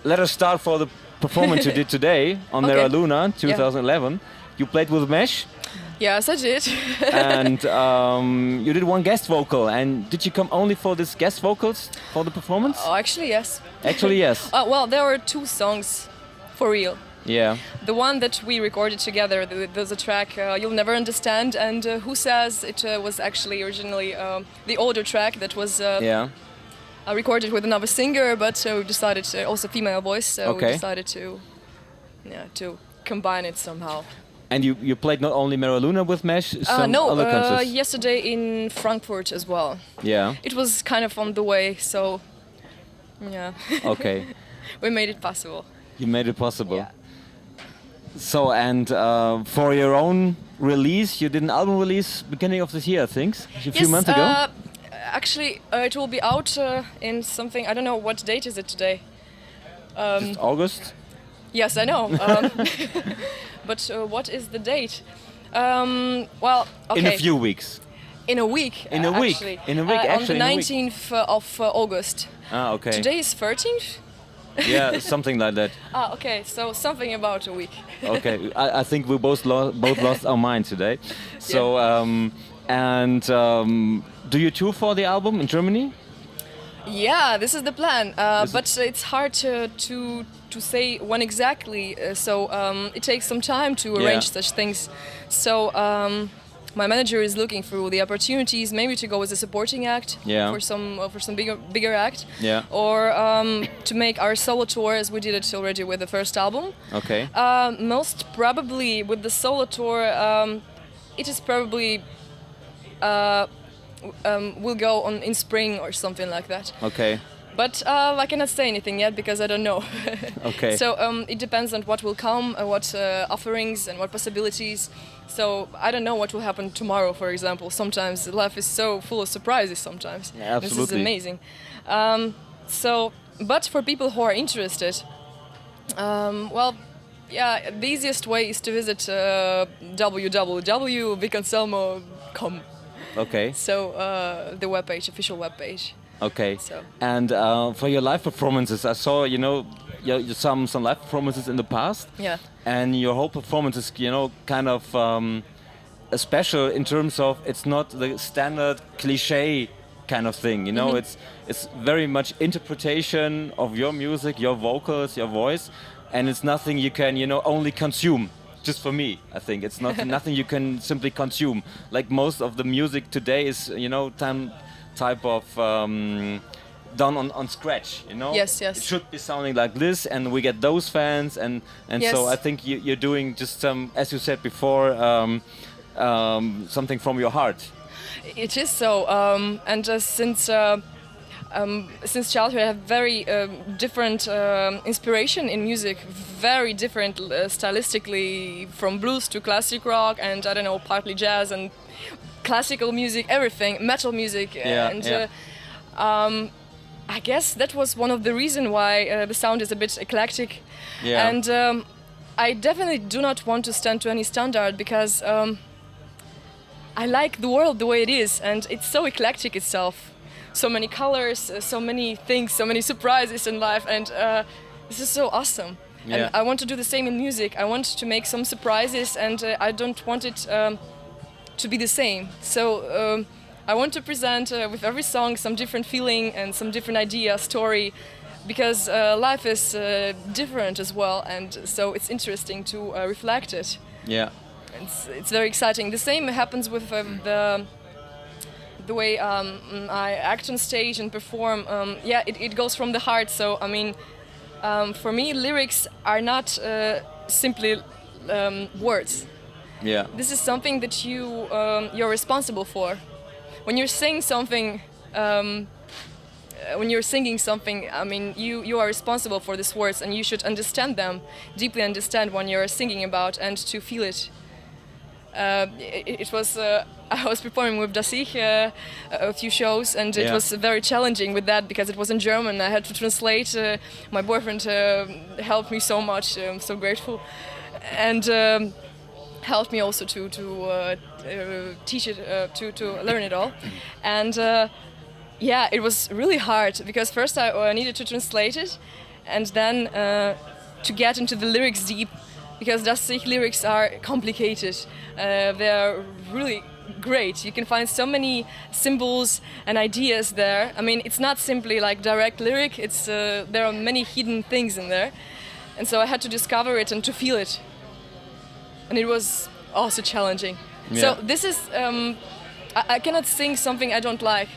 let us start for the performance you did today on Okay. MERA Luna 2011. You played with Mesh, Yes, I did. and you did one guest vocal. And did you come only for this guest vocals for the performance? Oh, actually, yes. Actually, yes. Well, there were 2 songs, for real. Yeah. The one that we recorded together, there's a track You'll Never Understand, and Who Says it was actually originally the older track that was Yeah. recorded with another singer, but we decided also female voice, so Okay. we decided to combine it somehow. And you played not only MERA Luna with Mesh, some other concerts. Yesterday in Frankfurt as well. Yeah. It was kind of on the way, so yeah, Okay. we made it possible. You made it possible. Yeah. So, and for your own release, you did an album release beginning of this year, I think, a few months ago. Actually, it will be out in something. I don't know what date is it today. Just August. Yes, I know. But what is the date? Well, okay. In a few weeks. In a week. In a week. Actually. In a week, On the actually, in a week. 19th of August. Ah, okay. Today is 13th. Yeah, something like that. Ah, okay. So something about a week. Okay, I think we both lost our mind today. So, do you tour for the album in Germany? Yeah, this is the plan. But it's hard to say when exactly. So it takes some time to arrange such things. So my manager is looking through the opportunities, maybe to go as a supporting act for some bigger act, or to make our solo tour as we did it already with the first album. Okay. Most probably with the solo tour, it is probably will go on in spring or something like that. Okay. But I cannot say anything yet because I don't know. Okay. So it depends on what will come, what offerings and what possibilities. So I don't know what will happen tomorrow, for example. Sometimes life is so full of surprises sometimes. Yeah, absolutely. This is amazing. But for people who are interested, the easiest way is to visit www.vicanselmo.com. Okay. So the webpage, official webpage. Okay. So. And for your live performances, I saw some live performances in the past. Yeah. And your whole performance is kind of special in terms of it's not the standard cliche kind of thing. It's very much interpretation of your music, your vocals, your voice, and it's nothing you can only consume. Just for me, I think it's not nothing you can simply consume. Like most of the music today is type of done on scratch, Yes. It should be sounding like this, and we get those fans, and yes. So I think you're doing just some, as you said before, something from your heart. It is so, and since childhood I have very different inspiration in music, very different stylistically, from blues to classic rock, and I don't know, partly jazz and classical music, everything, metal music, I guess that was one of the reasons why the sound is a bit eclectic. Yeah. And I definitely do not want to stand to any standard because I like the world the way it is, and it's so eclectic itself. So many colors, so many things, so many surprises in life, and this is so awesome. Yeah. And I want to do the same in music. I want to make some surprises, and I don't want it to be the same. So I want to present with every song some different feeling and some different idea, story, because life is different as well, and so it's interesting to reflect it. Yeah. It's very exciting. The same happens with the way I act on stage and perform. It goes from the heart. So I mean, for me, lyrics are not simply words. Yeah. This is something that you're responsible for. When you're saying something, when you're singing something, I mean, you are responsible for these words, and you should understand them, deeply understand what you're singing about, and to feel it. It was I was performing with Das Ich a few shows, and it was very challenging with that because it was in German. I had to translate. My boyfriend helped me so much. I'm so grateful, and helped me also to teach it, to learn it all. And it was really hard because first I needed to translate it, and then to get into the lyrics deep, because Dasich lyrics are complicated. They're really great. You can find so many symbols and ideas there. I mean, it's not simply like direct lyric. It's there are many hidden things in there, and so I had to discover it and to feel it, and it was also challenging. Yeah. So this is I cannot sing something I don't like,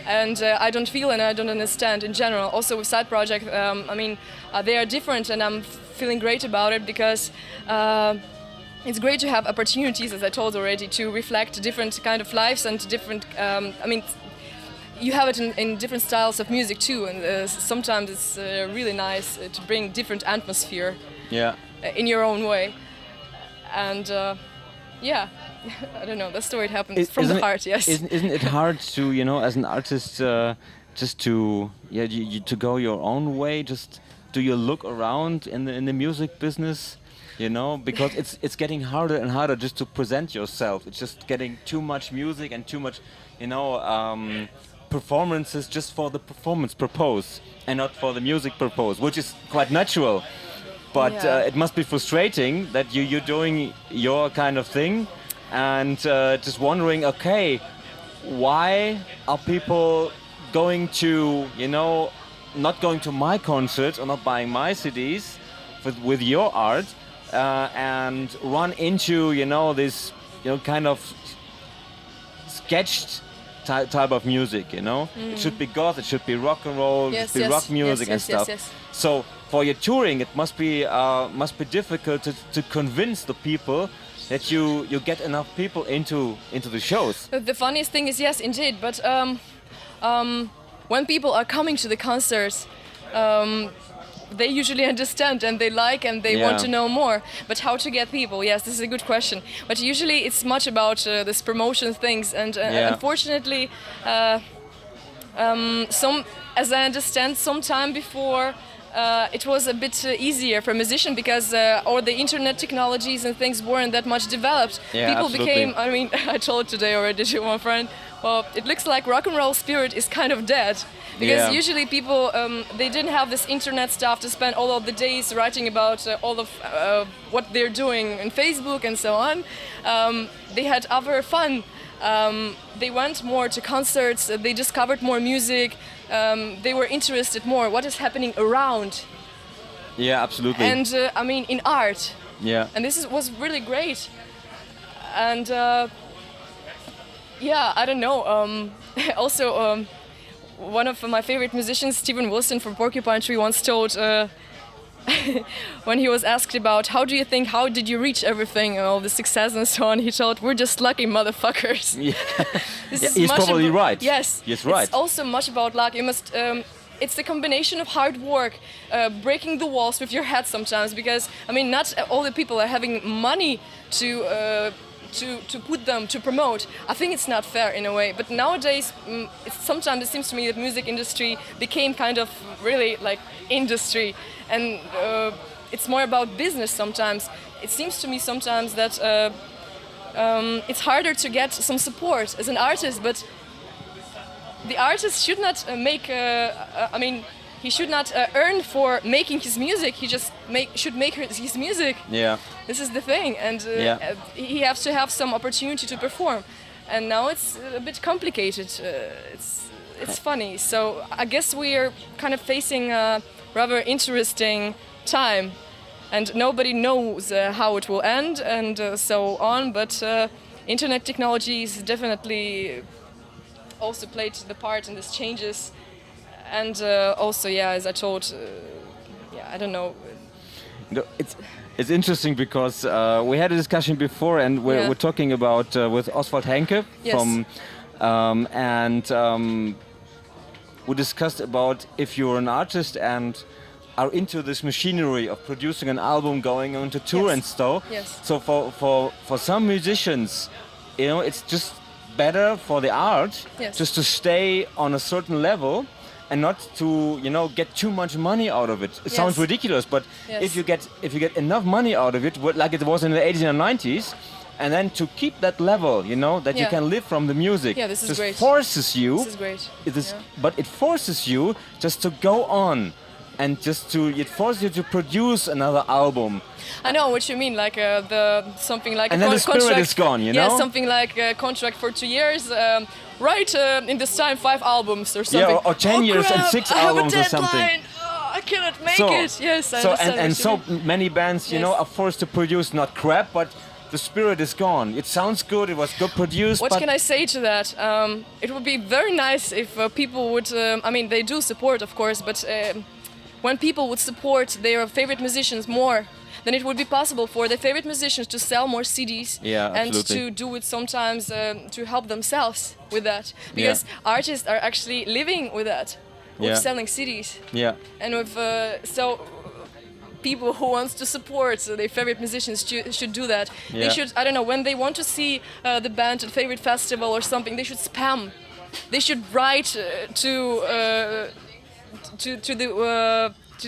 and I don't feel and I don't understand in general. Also with side project, I mean, they are different, and I'm feeling great about it because. It's great to have opportunities, as I told already, to reflect different kind of lives and different. I mean, you have it in different styles of music too, and sometimes it's really nice to bring different atmosphere. Yeah. In your own way, and yeah, I don't know. That's the way it happens from the heart. Yes. Isn't it hard to, you know, as an artist, just to to go your own way? Just do you look around in the music business? You know, because it's getting harder and harder just to present yourself. It's just getting too much music and too much, you know, performances just for the performance purpose and not for the music purpose, which is quite natural. But it must be frustrating that you're doing your kind of thing and just wondering, okay, why are people going to, you know, not going to my concerts or not buying my CDs with your art? And run into, you know, this, you know, kind of sketched type of music, you know. It should be goth, it should be rock and roll, it should be rock music and stuff. So for your touring, it must be difficult to convince the people that you get enough people into the shows. The funniest thing is, yes, indeed, but when people are coming to the concerts, they usually understand and they like and they want to know more. But how to get people? Yes, this is a good question. But usually it's much about this promotion things, and unfortunately, as I understand, some time before. It was a bit easier for a musician because all the internet technologies and things weren't that much developed. Yeah, people absolutely. became, I mean, I told today already to one friend, well, it looks like rock and roll spirit is kind of dead. Because usually people, they didn't have this internet stuff to spend all of the days writing about all of what they're doing on Facebook and so on. They had other fun. They went more to concerts, they discovered more music, they were interested more what is happening around. Yeah, absolutely. And I mean, in art. Yeah. And this was really great. And yeah, I don't know. Also, one of my favorite musicians, Steven Wilson from Porcupine Tree, once told, when he was asked about how did you reach everything, all the success and so on, he told, we're just lucky motherfuckers. Yeah. This He's probably right. Yes. He's right. It's also much about luck. You must. It's the combination of hard work, breaking the walls with your head sometimes, because I mean, not all the people are having money to put them to promote. I think it's not fair in a way. But nowadays, sometimes it seems to me that music industry became kind of really like industry, and it's more about business sometimes. It seems to me sometimes that it's harder to get some support as an artist, but the artist should not I mean, he should not earn for making his music. He just should make his music. Yeah. This is the thing, and he has to have some opportunity to perform. And now it's a bit complicated. It's funny. So I guess we are kind of facing a rather interesting time, and nobody knows how it will end and so on. But internet technologies definitely also played the part in these changes. And also, yeah, as I told, I don't know. No, it's interesting because we had a discussion before, and we're talking about with Oswald Henke from, we discussed about if you're an artist and are into this machinery of producing an album, going on to tour and stuff. Yes. So for some musicians, you know, it's just better for the art just to stay on a certain level. And not to, you know, get too much money out of it. It sounds ridiculous, but if you get enough money out of it, like it was in the 80s and 90s, and then to keep that level, you know, that you can live from the music, this is great. Forces you. This is great. But it forces you just to go on and just it forces you to produce another album. I know what you mean, like something like And a then the spirit contract. is gone, you Yeah, know? something like a contract for 2 years. Right in this time, 5 albums or something. Yeah, or 10 years and crap, 6 I have a albums or something. deadline. Oh, I cannot make it. Yes, I so understand and what you so mean. many bands, you Yes. know, are forced to produce not crap, but the spirit is gone. It sounds good. It was good produced. What but can I say to that? It would be very nice if people would. I mean, they do support, of course, but when people would support their favorite musicians more, then it would be possible for their favorite musicians to sell more CDs Yeah, and absolutely. to do it sometimes to help themselves with that. Because artists are actually living with that, with Yeah. selling CDs. Yeah. And with people who wants to support their favorite musicians should do that. Yeah. They should, I don't know, when they want to see the band at favorite festival or something, they should spam. They should write to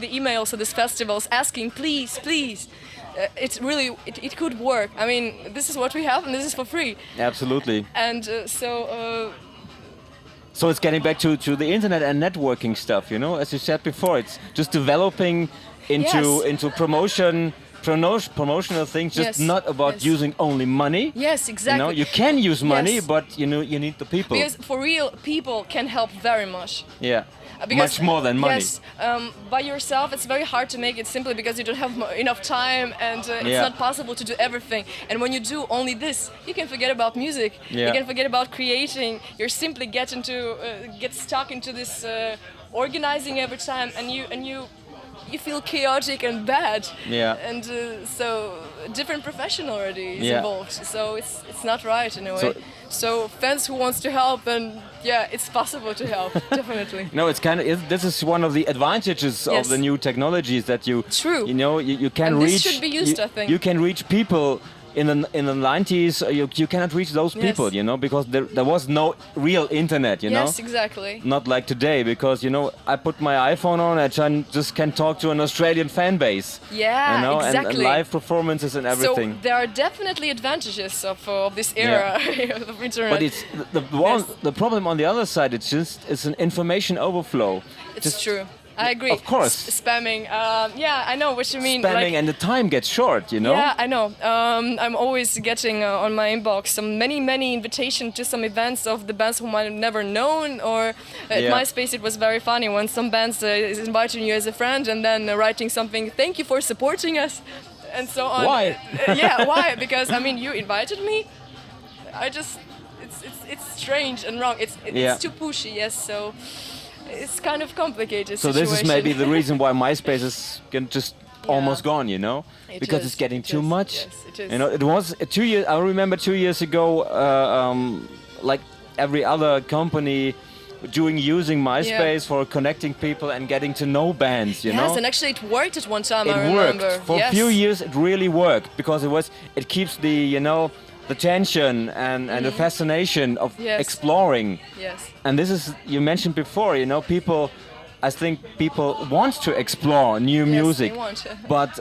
the emails of these festivals asking, please. It's really, it could work. I mean, this is what we have and this is for free. Absolutely. And So it's getting back to the internet and networking stuff, you know, as you said before, it's just developing into promotional things, just Yes, not about yes. using only money. yes, exactly. You know, you can use money, Yes. but you know, you need the people. Because for real, people can help very much. Yeah. Because, Much more than money. Yes, by yourself it's very hard to make it simply because you don't have enough time and it's Yeah. not possible to do everything. And when you do only this, you can forget about music. Yeah. You can forget about creating. You simply get stuck into this organizing every time, and you feel chaotic and bad. Yeah. And so a different profession already is Yeah. involved. So it's not right in a way. So- So fans who wants to help, then yeah, it's possible to help, definitely. No, it's kind of. This is one of the advantages of Yes. the new technologies that you. True. You know, you can And reach. this should be used, I think. You can reach people in the 90s. You cannot reach those Yes. people, you know, because there was no real internet, you know. Yes, exactly. Not like today, because you know, I put my iPhone on and just can talk to an Australian fan base. Yeah, You know, and exactly. live performances and everything. So there are definitely advantages of this era of internet. But it's the problem on the other side. It's an information overflow. It's true. I agree. Of course. Spamming. Yeah, I know what you mean. Spamming like, and the time gets short, you know. Yeah, I know. I'm always getting on my inbox many invitations to some events of the bands whom I've never known. Or at Yeah. MySpace, it was very funny when some bands is inviting you as a friend and then writing something. Thank you for supporting us, and so on. Why? Yeah, why? Because I mean, you invited me. It's strange and wrong. It's Yeah. too pushy. Yes, so. It's kind of complicated So situation. this is maybe the reason why MySpace is just almost gone, you know, It because is, it's getting it too is, much. yes, it is. You know, it was 2 years. I remember 2 years ago, like every other company, using MySpace for connecting people and getting to know bands. You Yes, know, and actually it worked at one time. I it remember. worked for yes. a few years. It really worked because it keeps the tension and the fascination of Yes. exploring. Yes. And this is, you mentioned before, you know, I think people want to explore new Yes, music, they want. but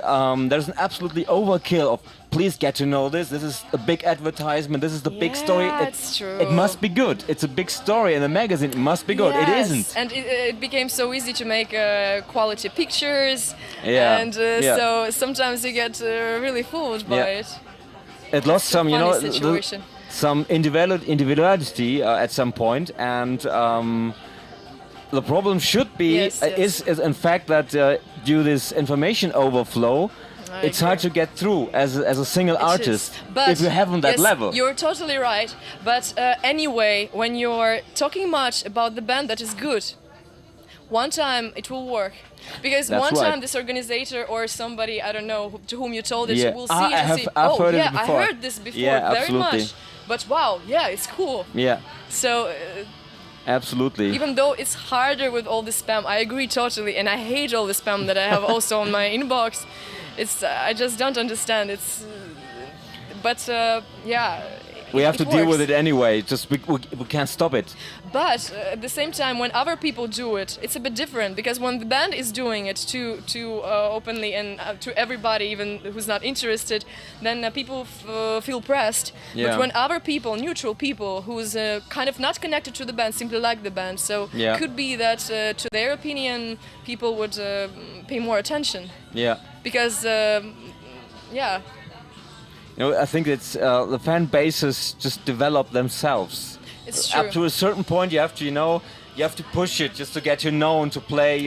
there's an absolutely overkill of please get to know this. This is a big advertisement. This is the big story. It's true. It must be good. It's a big story in a magazine. It must be good. It Yes, isn't. and it became so easy to make quality pictures. Yeah, And yeah. so sometimes you get really fooled by Yeah. it. It lost It's a some, you funny know, situation. some individuality at some point, and the problem should be Yes, yes. is in fact that due to this information overflow, I it's hard to agree. get through as a single It artist is. But if you haven't that yes, level. You're totally right. But anyway, when you're talking much about the band that is good, one time it will work. Because That's one right. time this organizer or somebody, I don't know, to whom you told it, Yeah. will see it and say, I've heard it yeah, before. I heard this before Yeah, very absolutely. much. But wow, yeah, it's cool. Yeah, So absolutely. even though it's harder with all the spam, I agree totally, and I hate all the spam that I have also on my inbox. It's I just don't understand. It's but yeah. We have to deal with works. it anyway. Just we can't stop it. But at the same time, when other people do it, it's a bit different, because when the band is doing it too openly and to everybody, even who's not interested, then people feel pressed. Yeah. But when other people, neutral people, who's kind of not connected to the band, simply like the band, so Yeah. could be that to their opinion, people would pay more attention. Yeah. Because, yeah. You know, I think it's the fan bases just develop themselves. It's true. Up to a certain point, you have to, you have to push it just to get you known, to play,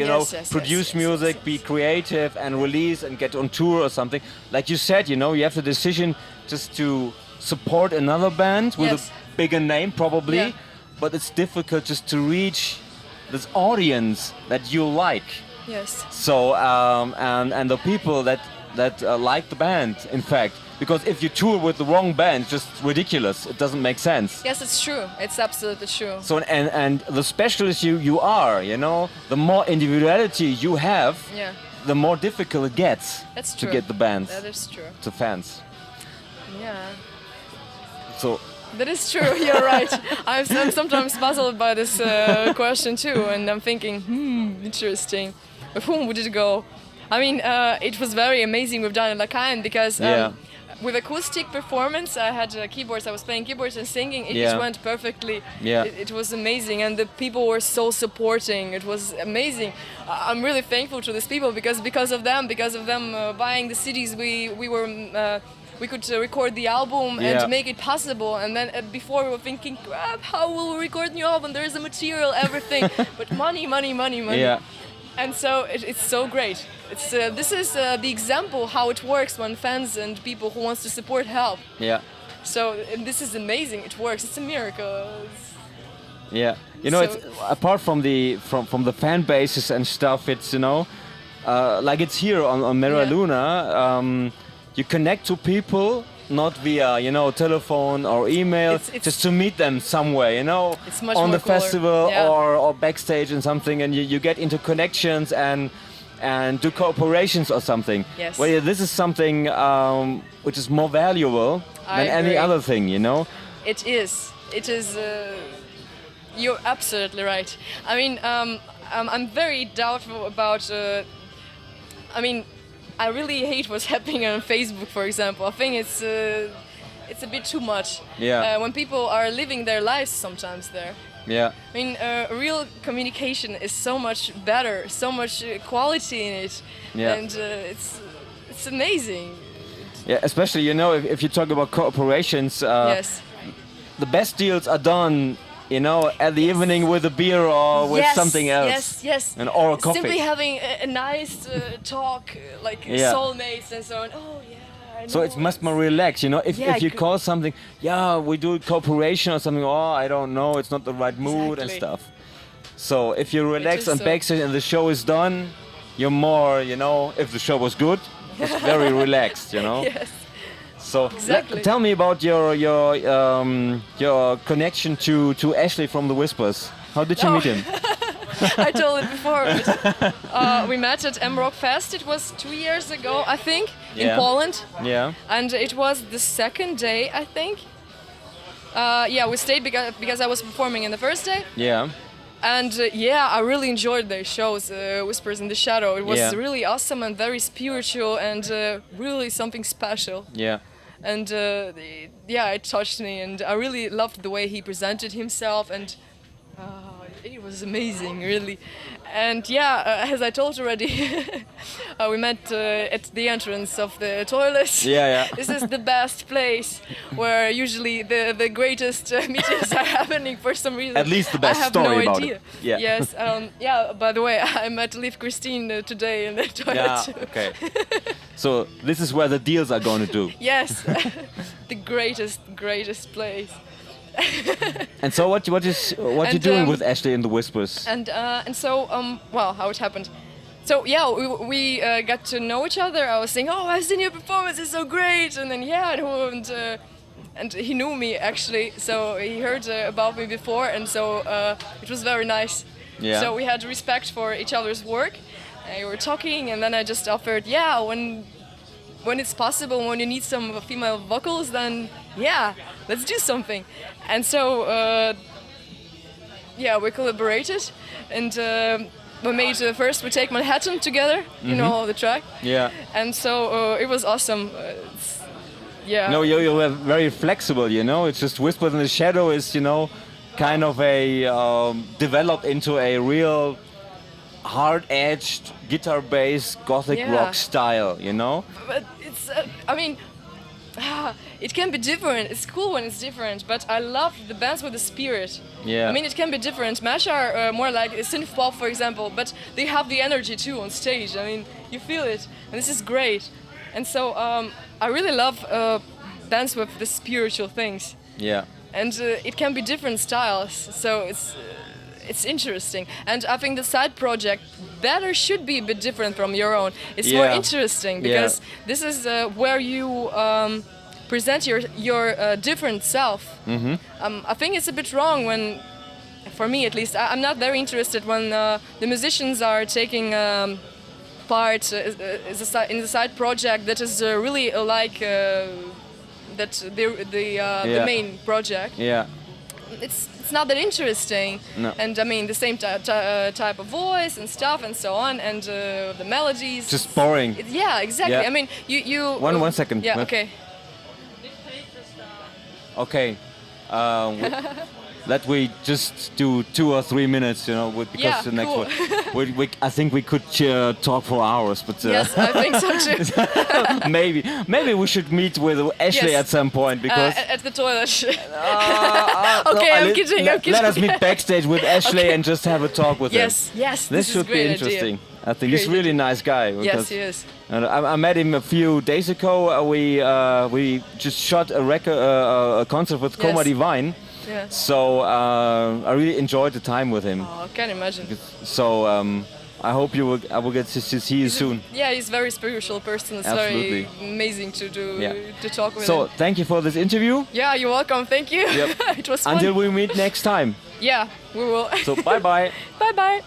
produce music, be creative, and release and get on tour or something. Like you said, you have the decision just to support another band with a bigger name, probably, Yeah. but it's difficult just to reach this audience that you like. Yes. So and the people that like the band, in fact. Because if you tour with the wrong band, it's just ridiculous. It doesn't make sense. Yes, it's true. It's absolutely true. So and the specialist you are, the more individuality you have, Yeah. the more difficult it gets That's to true. get the bands That is true. to fans. Yeah. So That is true. You're right. I'm sometimes puzzled by this question too, and I'm thinking, interesting. With whom would it go? I mean, it was very amazing with Daniel Lakaien, because with acoustic performance, I had keyboards. I was playing keyboards and singing. It just went perfectly. Yeah. It was amazing, and the people were so supporting. It was amazing. I'm really thankful to these people, because of them buying the CDs, we could record the album and make it possible. And then before we were thinking, crap, how will we record new album? There is the material, everything, but money. Yeah. And so it's so great. This is the example how it works when fans and people who wants to support help. Yeah. So this is amazing. It works. It's a miracle. Yeah. It's apart from the fan bases and stuff. It's like it's here on MERA Luna. You connect to people not via telephone or email, It's just to meet them somewhere, It's much on more the cooler. festival Yeah. or backstage and something, and you get into connections and do cooperations or something. Yes. Well, this is something which is more valuable than any agree. other thing, It is. It is. You're absolutely right. I mean, I'm very doubtful about. I really hate what's happening on Facebook, for example. I think it's a bit too much. Yeah. When people are living their lives sometimes there. Yeah. I mean, real communication is so much better, so much quality in it, Yeah. and it's amazing. Yeah, especially if you talk about cooperations, Yes. the best deals are done, at the evening with a beer or with something else. Yes. And or a coffee. Simply having a nice talk, like soulmates and so on. Oh yeah. I So know. it's much more relaxed, If you c- call something, we do cooperation or something. Oh, I don't know, it's not the right mood and Exactly. stuff. So if you relax is on so. backstage and the show is done, you're more, if the show was good, it's very relaxed, Yes. So Exactly. tell me about your connection to Ashley from the Whispers. How did you meet him? I told it before. But, we met at M Rock Fest. It was 2 years ago, I think, in Yeah. Poland. Yeah. And it was the second day, I think. We stayed because I was performing in the first day. Yeah. And I really enjoyed their shows, Whispers in the Shadow. It was really awesome and very spiritual and really something special. Yeah. And it touched me, and I really loved the way he presented himself, and it was amazing, really. And as I told already, we met at the entrance of the toilets. Yeah. This is the best place where usually the greatest meetings are happening for some reason. At least the best I have story no about idea. it. Yeah. Yes. By the way, I met Liv Christine today in the toilet. Yeah. too. Okay. So this is where the deals are going to do. Yes, the greatest place. And so what you And, doing with Ashley and the Whispers? And so how it happened. So we got to know each other. I was saying, oh, I've seen your performance, it's so great. And then and he knew me actually, so he heard about me before, and so it was very nice. Yeah. So we had respect for each other's work. And we were talking, and then I just offered, when it's possible, when you need some female vocals, then let's do something. And so yeah, we collaborated, and we made first we take Manhattan together, you know, the track. Yeah. And so it was awesome. Yeah. No, you're very flexible, you know. It's just Whispered in the Shadow is, you know, kind of a developed into a real hard-edged guitar-based gothic rock style, you know. But it's, I mean, it can be different. It's cool when it's different, but I love the bands with the spirit. Yeah. I mean, it can be different. MASH are more like synth pop, for example, but they have the energy too on stage. I mean, you feel it, and this is great. And so I really love bands with the spiritual things. Yeah. And it can be different styles, so it's interesting. And I think the side project better should be a bit different from your own. It's more interesting because this is where you present your different self. I think it's a bit wrong when, for me at least, I'm not very interested when the musicians are taking part in the side project that is really like that the main project. Yeah. It's not that interesting. No. And I mean the same type of voice and stuff and so on, and the melodies. Just boring. Yeah, exactly. Yeah. I mean you. One second. Yeah. Okay. Okay. That we just do 2 or 3 minutes, you know, because the next cool. one, I think we could talk for hours, but yes, I think so too. maybe we should meet with Ashley at some point because at the toilet. Okay, no, I'm kidding. Let us meet backstage with Ashley and just have a talk with him. Yes. This should be interesting. I think he's a really nice guy. Yes, he is. I met him a few days ago. We just shot a concert with Coma Divine. Yeah. So I really enjoyed the time with him. Oh, I can imagine. So I hope I will get to see you soon. Yeah, he's a very spiritual person. It's Absolutely. very amazing to talk with him. So thank you for this interview. Yeah, you're welcome. Thank you. Yep. It was fun. Until we meet next time. Yeah, we will. So bye bye. Bye bye.